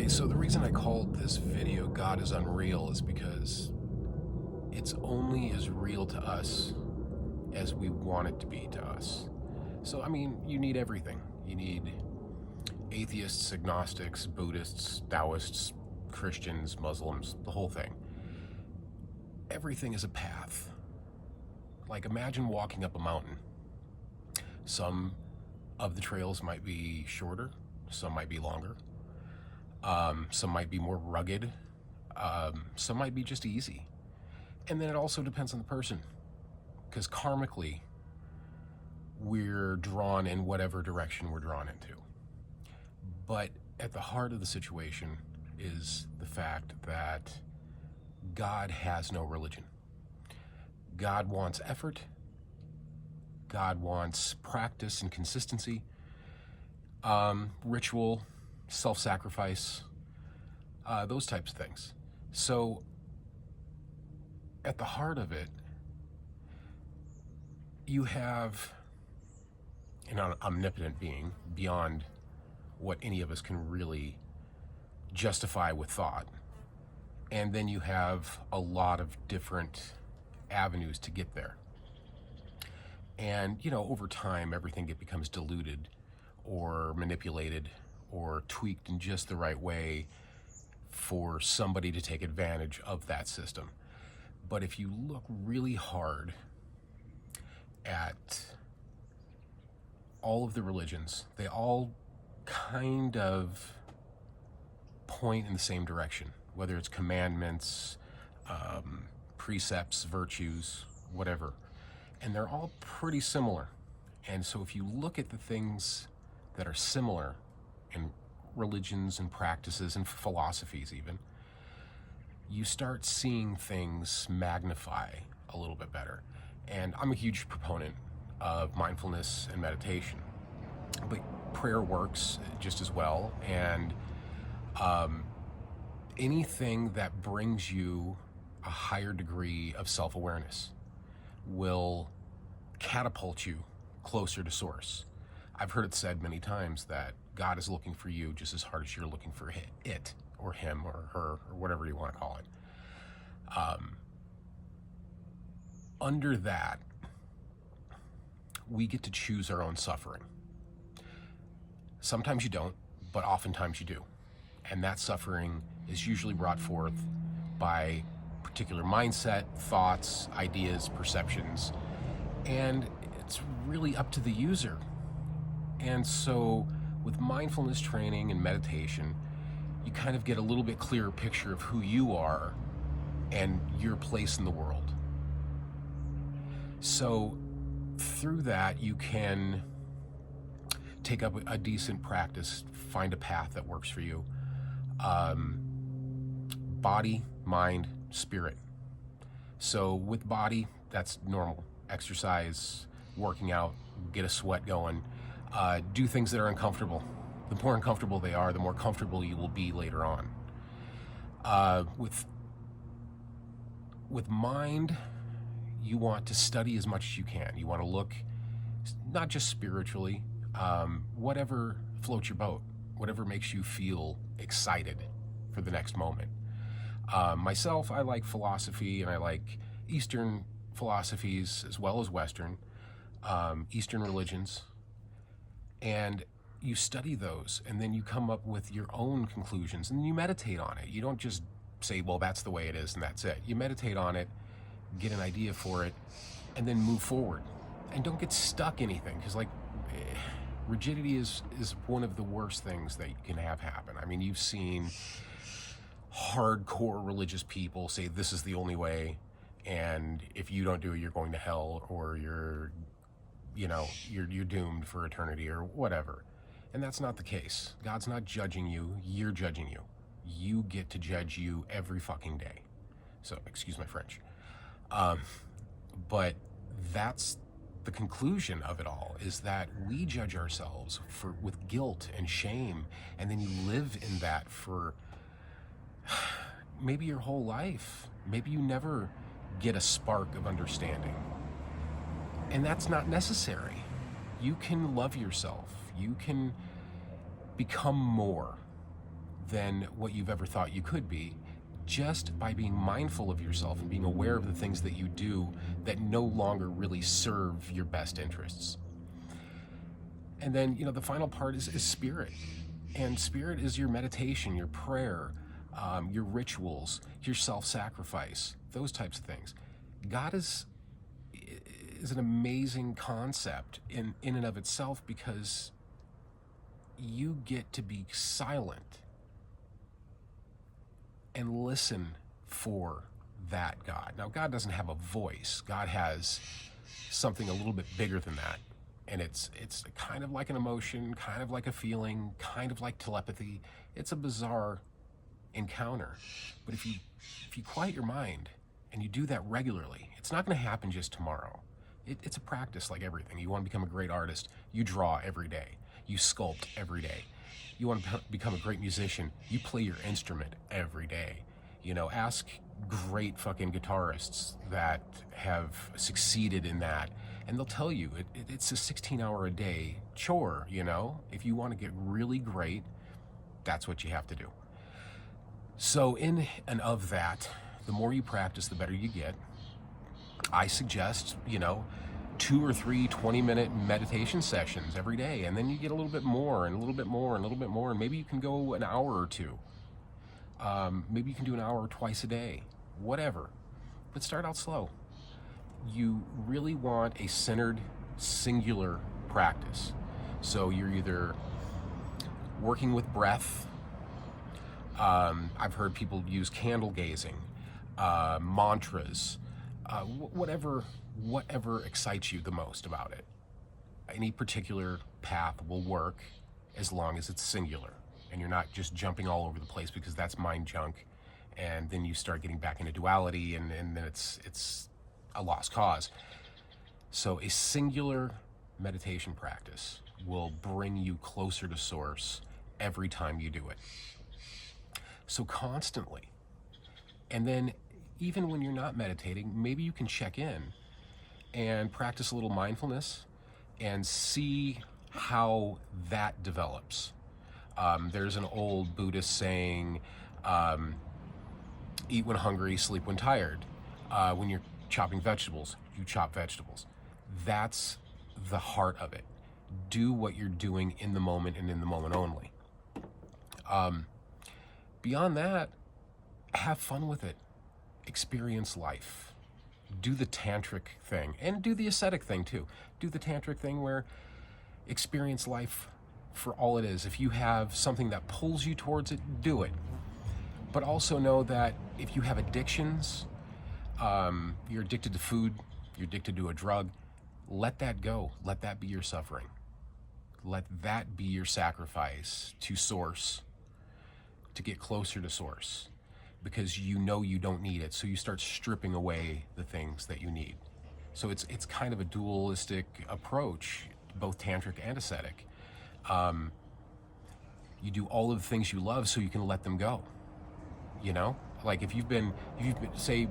Okay, so the reason I called this video God is Unreal is because it's only as real to us as we want it to be to us. So, I mean, you need everything. You need atheists, agnostics, Buddhists, Taoists, Christians, Muslims, the whole thing. Everything is a path. Like, imagine walking up a mountain. Some of the trails might be shorter, some might be longer. Some might be more rugged. Some might be just easy. And then it also depends on the person. Because karmically, we're drawn in whatever direction we're drawn into. But at the heart of the situation is the fact that God has no religion. God wants effort. God wants practice and consistency, ritual, self-sacrifice, those types of things. So at the heart of it, you have an omnipotent being beyond what any of us can really justify with thought. And then you have a lot of different avenues to get there. And, over time, everything becomes diluted or manipulated or tweaked in just the right way for somebody to take advantage of that system. But if you look really hard at all of the religions, they all kind of point in the same direction, whether it's commandments, precepts, virtues, whatever. And they're all pretty similar. And so if you look at the things that are similar in religions and practices and philosophies even, you start seeing things magnify a little bit better. And I'm a huge proponent of mindfulness and meditation, but prayer works just as well. And anything that brings you a higher degree of self-awareness will catapult you closer to source. I've heard it said many times that God is looking for you just as hard as you're looking for it or him or her or whatever you want to call it. Under that, we get to choose our own suffering. Sometimes you don't, but oftentimes you do. And that suffering is usually brought forth by particular mindset, thoughts, ideas, perceptions, and it's really up to the user. And so with mindfulness training and meditation, you kind of get a little bit clearer picture of who you are and your place in the world. So through that, you can take up a decent practice, find a path that works for you. Body, mind, spirit. So with body, that's normal. Exercise, working out, get a sweat going. Do things that are uncomfortable. The more uncomfortable they are, the more comfortable you will be later on. With mind, you want to study as much as you can. You want to look, not just spiritually, whatever floats your boat, whatever makes you feel excited for the next moment. Myself, I like philosophy, and I like Eastern philosophies as well as Western, Eastern religions. And you study those, and then you come up with your own conclusions, and you meditate on it. You don't just say, well, that's the way it is, and that's it. You meditate on it, get an idea for it, and then move forward. And don't get stuck in anything, because rigidity is one of the worst things that you can have happen. I mean, you've seen hardcore religious people say this is the only way, and if you don't do it, you're going to hell, or you're doomed for eternity or whatever. And that's not the case. God's not judging you, you're judging you. You get to judge you every fucking day. So, excuse my French. But that's the conclusion of it all, is that we judge ourselves with guilt and shame, and then you live in that for maybe your whole life. Maybe you never get a spark of understanding. And that's not necessary. You can love yourself. You can become more than what you've ever thought you could be, just by being mindful of yourself and being aware of the things that you do that no longer really serve your best interests. And then, the final part is spirit. And spirit is your meditation, your prayer, your rituals, your self-sacrifice, those types of things. God is an amazing concept in and of itself, because you get to be silent and listen for that God. Now, God doesn't have a voice. God has something a little bit bigger than that. And it's kind of like an emotion, kind of like a feeling, kind of like telepathy. It's a bizarre encounter. But if you quiet your mind and you do that regularly, it's not going to happen just tomorrow. It's a practice like everything. You want to become a great artist, you draw every day. You sculpt every day. You want to become a great musician, you play your instrument every day. Ask great fucking guitarists that have succeeded in that, and they'll tell you it's a 16-hour-a-day chore. If you want to get really great, that's what you have to do. So in and of that, the more you practice, the better you get. I suggest, 2 or 3 20-minute meditation sessions every day, and then you get a little bit more and a little bit more and a little bit more, and maybe you can go an hour or two. Maybe you can do an hour twice a day, whatever. But start out slow. You really want a centered, singular practice. So you're either working with breath. I've heard people use candle gazing, mantras, whatever excites you the most about it. Any particular path will work as long as it's singular and you're not just jumping all over the place, because that's mind junk, and then you start getting back into duality, and then it's a lost cause. So a singular meditation practice will bring you closer to source every time you do it. So constantly. And then even when you're not meditating, maybe you can check in and practice a little mindfulness and see how that develops. There's an old Buddhist saying, eat when hungry, sleep when tired. When you're chopping vegetables, you chop vegetables. That's the heart of it. Do what you're doing in the moment and in the moment only. Beyond that, have fun with it. Experience life. Do the tantric thing, and do the ascetic thing too. Do the tantric thing where experience life for all it is. If you have something that pulls you towards it, do it. But also know that if you have addictions, you're addicted to food, you're addicted to a drug, let that go. Let that be your suffering. Let that be your sacrifice to source, to get closer to source, because you know you don't need it. So you start stripping away the things that you need. So it's kind of a dualistic approach, both tantric and ascetic. You do all of the things you love so you can let them go. Like if you've been, say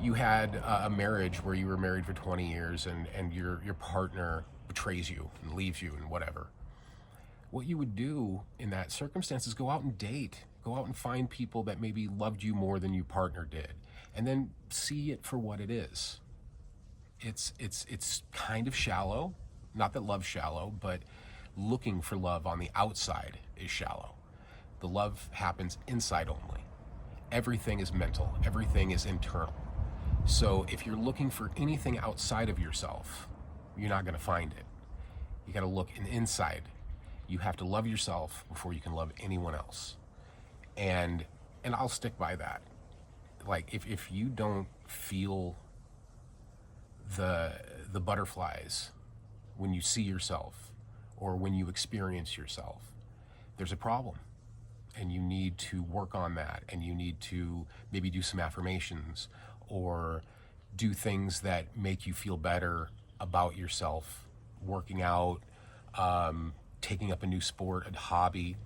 you had a marriage where you were married for 20 years and your partner betrays you and leaves you and whatever. What you would do in that circumstance is go out and date. Go out and find people that maybe loved you more than your partner did, and then see it for what it is. It's kind of shallow. Not that love's shallow, but looking for love on the outside is shallow. The love happens inside only. Everything is mental. Everything is internal. So if you're looking for anything outside of yourself, you're not going to find it. You got to look inside. You have to love yourself before you can love anyone else. And I'll stick by that. Like if you don't feel the butterflies when you see yourself or when you experience yourself, there's a problem. And you need to work on that, and you need to maybe do some affirmations or do things that make you feel better about yourself, working out, taking up a new sport, a hobby,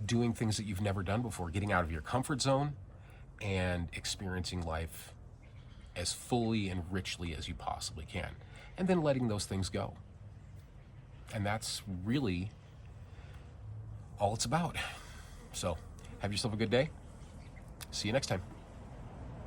doing things that you've never done before, getting out of your comfort zone and experiencing life as fully and richly as you possibly can, and then letting those things go. And that's really all it's about. So have yourself a good day. See you next time.